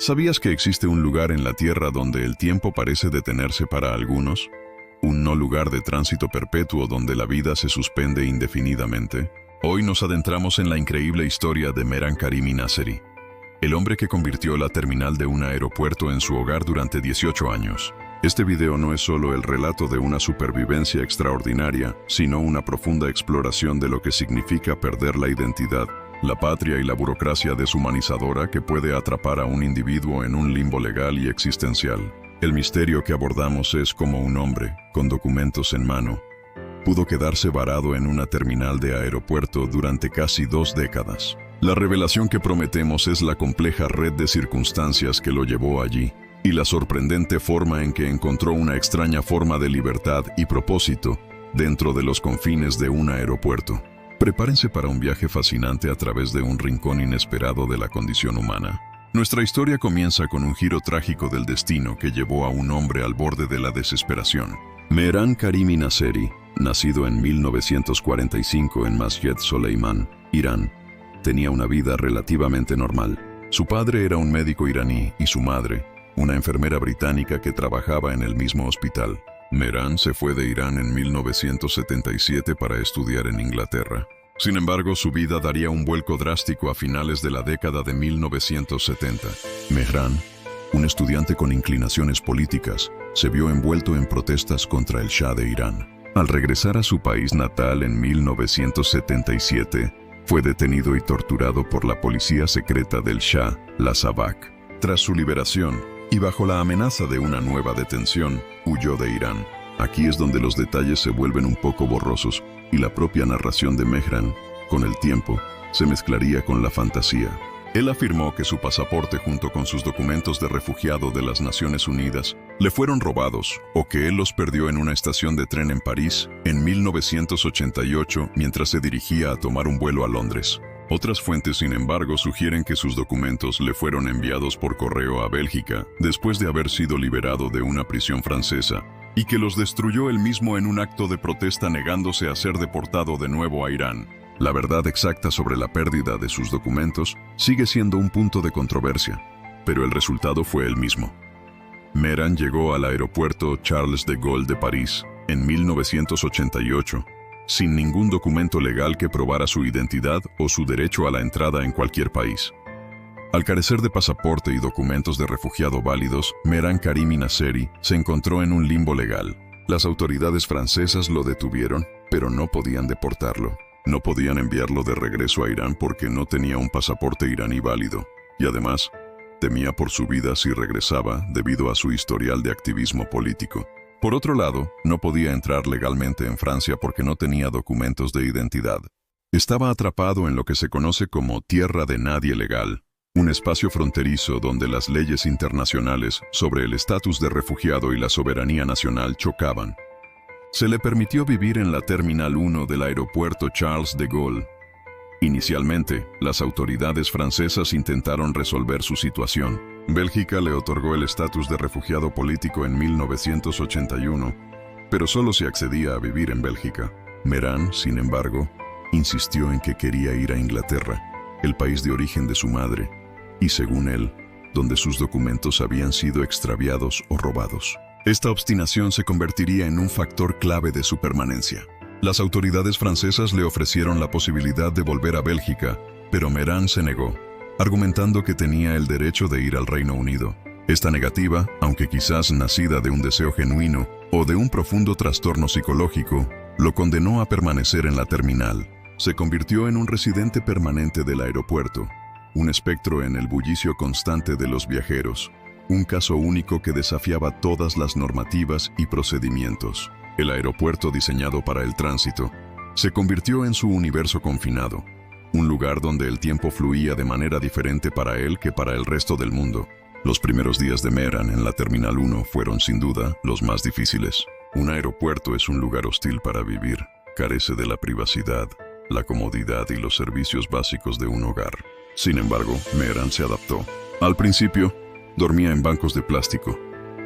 ¿Sabías que existe un lugar en la Tierra donde el tiempo parece detenerse para algunos? Un no lugar de tránsito perpetuo donde la vida se suspende indefinidamente. Hoy nos adentramos en la increíble historia de Mehran Karimi Nasseri, el hombre que convirtió la terminal de un aeropuerto en su hogar durante 18 años. Este video no es solo el relato de una supervivencia extraordinaria, sino una profunda exploración de lo que significa perder la identidad, la patria y la burocracia deshumanizadora que puede atrapar a un individuo en un limbo legal y existencial. El misterio que abordamos es cómo un hombre, con documentos en mano, pudo quedarse varado en una terminal de aeropuerto durante casi 2 décadas. La revelación que prometemos es la compleja red de circunstancias que lo llevó allí, y la sorprendente forma en que encontró una extraña forma de libertad y propósito dentro de los confines de un aeropuerto. Prepárense para un viaje fascinante a través de un rincón inesperado de la condición humana. Nuestra historia comienza con un giro trágico del destino que llevó a un hombre al borde de la desesperación. Mehran Karimi Nasseri, nacido en 1945 en Masjed Soleiman, Irán, tenía una vida relativamente normal. Su padre era un médico iraní y su madre, una enfermera británica que trabajaba en el mismo hospital. Mehran se fue de Irán en 1977 para estudiar en Inglaterra. Sin embargo, su vida daría un vuelco drástico a finales de la década de 1970. Mehran, un estudiante con inclinaciones políticas, se vio envuelto en protestas contra el Shah de Irán. Al regresar a su país natal en 1977, fue detenido y torturado por la policía secreta del Shah, la Savak. Tras su liberación, y bajo la amenaza de una nueva detención, huyó de Irán. Aquí es donde los detalles se vuelven un poco borrosos y la propia narración de Mehran, con el tiempo, se mezclaría con la fantasía. Él afirmó que su pasaporte junto con sus documentos de refugiado de las Naciones Unidas le fueron robados o que él los perdió en una estación de tren en París en 1988 mientras se dirigía a tomar un vuelo a Londres. Otras fuentes, sin embargo, sugieren que sus documentos le fueron enviados por correo a Bélgica después de haber sido liberado de una prisión francesa y que los destruyó él mismo en un acto de protesta negándose a ser deportado de nuevo a Irán. La verdad exacta sobre la pérdida de sus documentos sigue siendo un punto de controversia, pero el resultado fue el mismo. Mehran llegó al aeropuerto Charles de Gaulle de París en 1988, sin ningún documento legal que probara su identidad o su derecho a la entrada en cualquier país. Al carecer de pasaporte y documentos de refugiado válidos, Mehran Karimi Nasseri se encontró en un limbo legal. Las autoridades francesas lo detuvieron, pero no podían deportarlo. No podían enviarlo de regreso a Irán porque no tenía un pasaporte iraní válido, y además, temía por su vida si regresaba debido a su historial de activismo político. Por otro lado, no podía entrar legalmente en Francia porque no tenía documentos de identidad. Estaba atrapado en lo que se conoce como tierra de nadie legal, un espacio fronterizo donde las leyes internacionales sobre el estatus de refugiado y la soberanía nacional chocaban. Se le permitió vivir en la Terminal 1 del aeropuerto Charles de Gaulle. Inicialmente, las autoridades francesas intentaron resolver su situación. Bélgica le otorgó el estatus de refugiado político en 1981, pero solo se accedía a vivir en Bélgica. Mehran, sin embargo, insistió en que quería ir a Inglaterra, el país de origen de su madre, y según él, donde sus documentos habían sido extraviados o robados. Esta obstinación se convertiría en un factor clave de su permanencia. Las autoridades francesas le ofrecieron la posibilidad de volver a Bélgica, pero Mehran se negó, argumentando que tenía el derecho de ir al Reino Unido. Esta negativa, aunque quizás nacida de un deseo genuino o de un profundo trastorno psicológico, lo condenó a permanecer en la terminal. Se convirtió en un residente permanente del aeropuerto, un espectro en el bullicio constante de los viajeros. Un caso único que desafiaba todas las normativas y procedimientos. El aeropuerto diseñado para el tránsito se convirtió en su universo confinado, un lugar donde el tiempo fluía de manera diferente para él que para el resto del mundo. Los primeros días de Mehran en la Terminal 1 fueron sin duda los más difíciles. Un aeropuerto es un lugar hostil para vivir, carece de la privacidad, la comodidad y los servicios básicos de un hogar. Sin embargo, Mehran se adaptó. Al principio, dormía en bancos de plástico,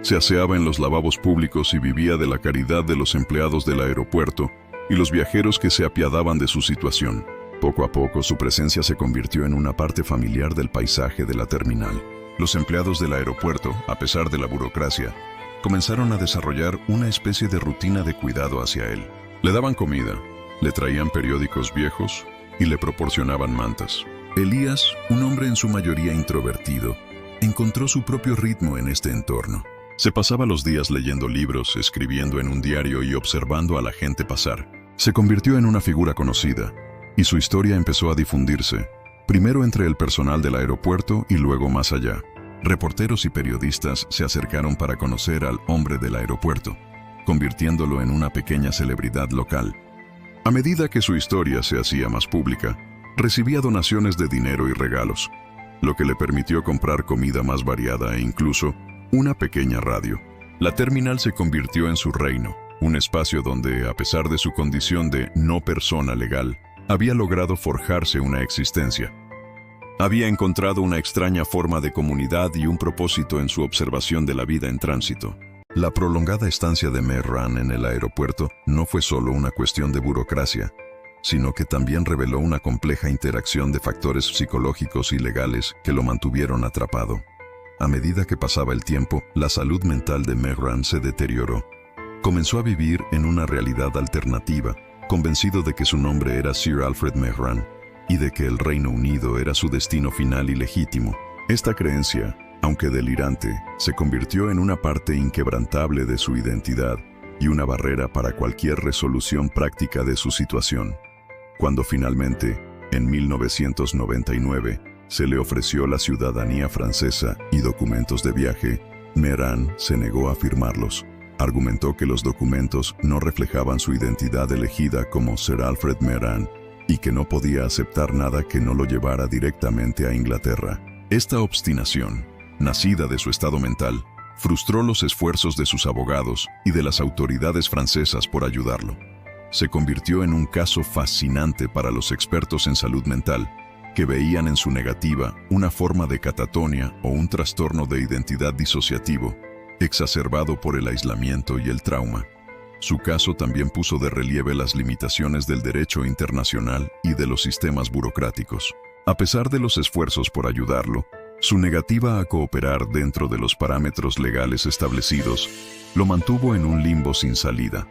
se aseaba en los lavabos públicos y vivía de la caridad de los empleados del aeropuerto y los viajeros que se apiadaban de su situación. Poco a poco su presencia se convirtió en una parte familiar del paisaje de la terminal. Los empleados del aeropuerto, a pesar de la burocracia, comenzaron a desarrollar una especie de rutina de cuidado hacia él. Le daban comida, le traían periódicos viejos y le proporcionaban mantas. Elías, un hombre en su mayoría introvertido, encontró su propio ritmo en este entorno. Se pasaba los días leyendo libros, escribiendo en un diario y observando a la gente pasar. Se convirtió en una figura conocida, y su historia empezó a difundirse, primero entre el personal del aeropuerto y luego más allá. Reporteros y periodistas se acercaron para conocer al hombre del aeropuerto, convirtiéndolo en una pequeña celebridad local. A medida que su historia se hacía más pública, recibía donaciones de dinero y regalos, lo que le permitió comprar comida más variada e incluso una pequeña radio. La terminal se convirtió en su reino, un espacio donde, a pesar de su condición de no persona legal, había logrado forjarse una existencia. Había encontrado una extraña forma de comunidad y un propósito en su observación de la vida en tránsito. La prolongada estancia de Mehran en el aeropuerto no fue solo una cuestión de burocracia, sino que también reveló una compleja interacción de factores psicológicos y legales que lo mantuvieron atrapado. A medida que pasaba el tiempo, la salud mental de Mehran se deterioró. Comenzó a vivir en una realidad alternativa, convencido de que su nombre era Sir Alfred Mehran y de que el Reino Unido era su destino final y legítimo. Esta creencia, aunque delirante, se convirtió en una parte inquebrantable de su identidad y una barrera para cualquier resolución práctica de su situación. Cuando finalmente, en 1999, se le ofreció la ciudadanía francesa y documentos de viaje, Mehran se negó a firmarlos. Argumentó que los documentos no reflejaban su identidad elegida como Sir Alfred Mehran y que no podía aceptar nada que no lo llevara directamente a Inglaterra. Esta obstinación, nacida de su estado mental, frustró los esfuerzos de sus abogados y de las autoridades francesas por ayudarlo. Se convirtió en un caso fascinante para los expertos en salud mental, que veían en su negativa una forma de catatonia o un trastorno de identidad disociativo, exacerbado por el aislamiento y el trauma. Su caso también puso de relieve las limitaciones del derecho internacional y de los sistemas burocráticos. A pesar de los esfuerzos por ayudarlo, su negativa a cooperar dentro de los parámetros legales establecidos lo mantuvo en un limbo sin salida.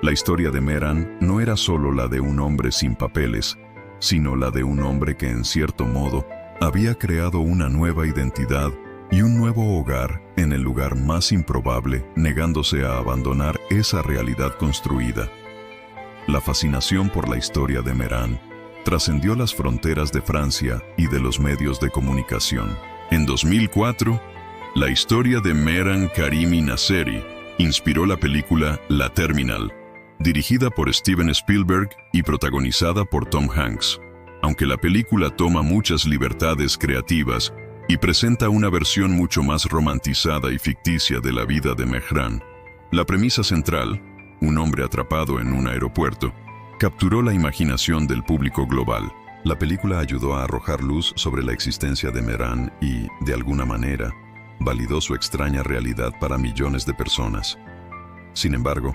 La historia de Mehran no era solo la de un hombre sin papeles, sino la de un hombre que en cierto modo había creado una nueva identidad y un nuevo hogar en el lugar más improbable, negándose a abandonar esa realidad construida. La fascinación por la historia de Mehran trascendió las fronteras de Francia y de los medios de comunicación. En 2004, la historia de Mehran Karimi Nasseri inspiró la película La Terminal, dirigida por Steven Spielberg y protagonizada por Tom Hanks. Aunque la película toma muchas libertades creativas y presenta una versión mucho más romantizada y ficticia de la vida de Mehran, la premisa central, un hombre atrapado en un aeropuerto, capturó la imaginación del público global. La película ayudó a arrojar luz sobre la existencia de Mehran y, de alguna manera, validó su extraña realidad para millones de personas. Sin embargo,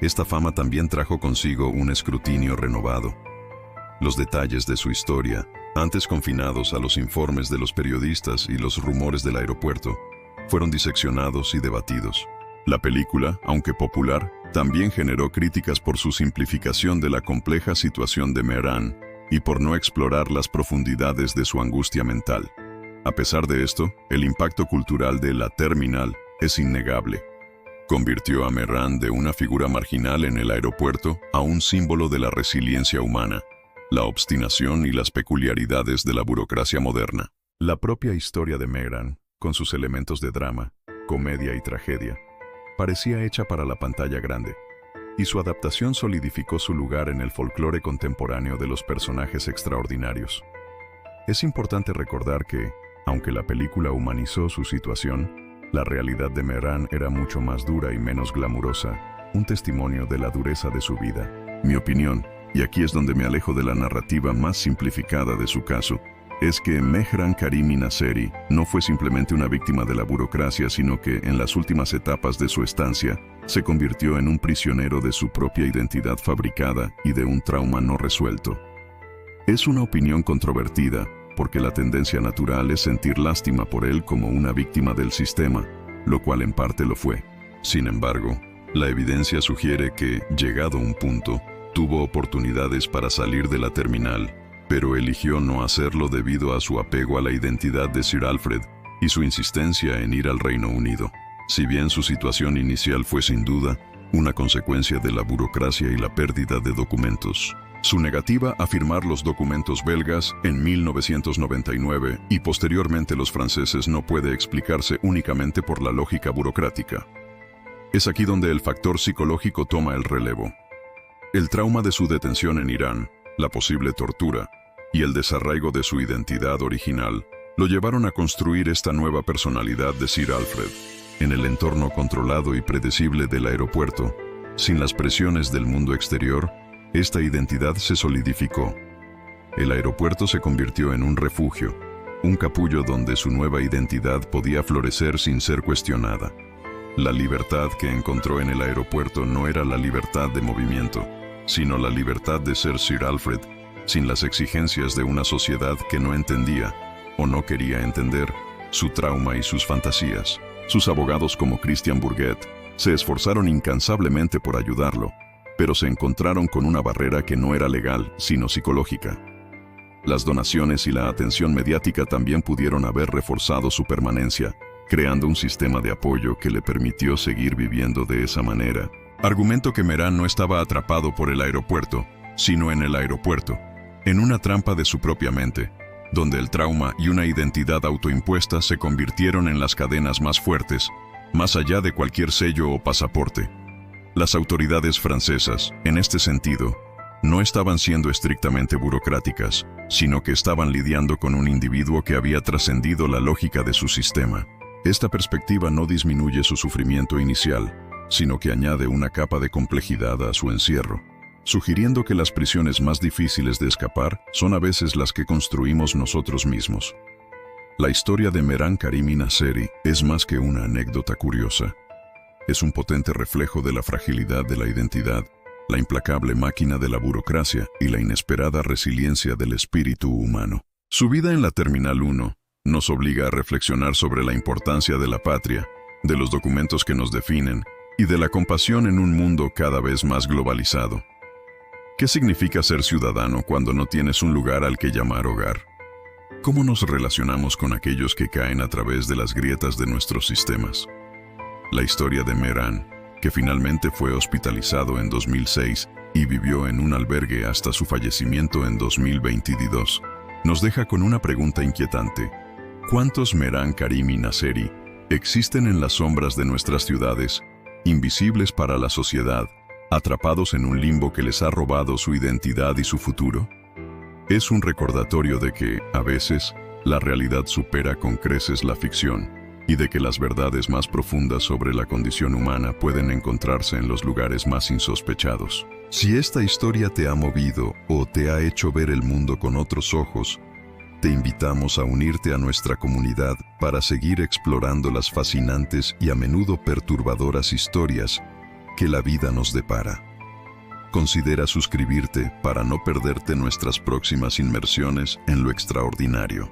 esta fama también trajo consigo un escrutinio renovado. Los detalles de su historia, antes confinados a los informes de los periodistas y los rumores del aeropuerto, fueron diseccionados y debatidos. La película, aunque popular, también generó críticas por su simplificación de la compleja situación de Mehran y por no explorar las profundidades de su angustia mental. A pesar de esto, el impacto cultural de La Terminal es innegable. Convirtió a Mehran de una figura marginal en el aeropuerto a un símbolo de la resiliencia humana, la obstinación y las peculiaridades de la burocracia moderna. La propia historia de Mehran, con sus elementos de drama, comedia y tragedia, parecía hecha para la pantalla grande, y su adaptación solidificó su lugar en el folclore contemporáneo de los personajes extraordinarios. Es importante recordar que, aunque la película humanizó su situación, la realidad de Mehran era mucho más dura y menos glamurosa, un testimonio de la dureza de su vida. Mi opinión, y aquí es donde me alejo de la narrativa más simplificada de su caso, es que Mehran Karimi Nasseri no fue simplemente una víctima de la burocracia, sino que en las últimas etapas de su estancia se convirtió en un prisionero de su propia identidad fabricada y de un trauma no resuelto. Es una opinión controvertida, porque la tendencia natural es sentir lástima por él como una víctima del sistema, lo cual en parte lo fue. Sin embargo, la evidencia sugiere que, llegado un punto, tuvo oportunidades para salir de la terminal, pero eligió no hacerlo debido a su apego a la identidad de Sir Alfred y su insistencia en ir al Reino Unido. Si bien su situación inicial fue sin duda una consecuencia de la burocracia y la pérdida de documentos, su negativa a firmar los documentos belgas en 1999 y posteriormente los franceses no puede explicarse únicamente por la lógica burocrática. Es aquí donde el factor psicológico toma el relevo. El trauma de su detención en Irán, la posible tortura y el desarraigo de su identidad original lo llevaron a construir esta nueva personalidad de Sir Alfred. En el entorno controlado y predecible del aeropuerto, sin las presiones del mundo exterior, esta identidad se solidificó. El aeropuerto se convirtió en un refugio, un capullo donde su nueva identidad podía florecer sin ser cuestionada. La libertad que encontró en el aeropuerto no era la libertad de movimiento, sino la libertad de ser Sir Alfred, sin las exigencias de una sociedad que no entendía, o no quería entender, su trauma y sus fantasías. Sus abogados como Christian Bourget se esforzaron incansablemente por ayudarlo, pero se encontraron con una barrera que no era legal, sino psicológica. Las donaciones y la atención mediática también pudieron haber reforzado su permanencia, creando un sistema de apoyo que le permitió seguir viviendo de esa manera. Argumento que Meran no estaba atrapado por el aeropuerto, sino en el aeropuerto, en una trampa de su propia mente, donde el trauma y una identidad autoimpuesta se convirtieron en las cadenas más fuertes, más allá de cualquier sello o pasaporte. Las autoridades francesas, en este sentido, no estaban siendo estrictamente burocráticas, sino que estaban lidiando con un individuo que había trascendido la lógica de su sistema. Esta perspectiva no disminuye su sufrimiento inicial, sino que añade una capa de complejidad a su encierro, sugiriendo que las prisiones más difíciles de escapar son a veces las que construimos nosotros mismos. La historia de Mehran Karimi Nasseri es más que una anécdota curiosa. Es un potente reflejo de la fragilidad de la identidad, la implacable máquina de la burocracia y la inesperada resiliencia del espíritu humano. Su vida en la Terminal 1 nos obliga a reflexionar sobre la importancia de la patria, de los documentos que nos definen y de la compasión en un mundo cada vez más globalizado. ¿Qué significa ser ciudadano cuando no tienes un lugar al que llamar hogar? ¿Cómo nos relacionamos con aquellos que caen a través de las grietas de nuestros sistemas? La historia de Mehran, que finalmente fue hospitalizado en 2006 y vivió en un albergue hasta su fallecimiento en 2022, nos deja con una pregunta inquietante. ¿Cuántos Mehran Karimi Nasseri existen en las sombras de nuestras ciudades, invisibles para la sociedad, atrapados en un limbo que les ha robado su identidad y su futuro? Es un recordatorio de que, a veces, la realidad supera con creces la ficción, y de que las verdades más profundas sobre la condición humana pueden encontrarse en los lugares más insospechados. Si esta historia te ha movido o te ha hecho ver el mundo con otros ojos, te invitamos a unirte a nuestra comunidad para seguir explorando las fascinantes y a menudo perturbadoras historias que la vida nos depara. Considera suscribirte para no perderte nuestras próximas inmersiones en lo extraordinario.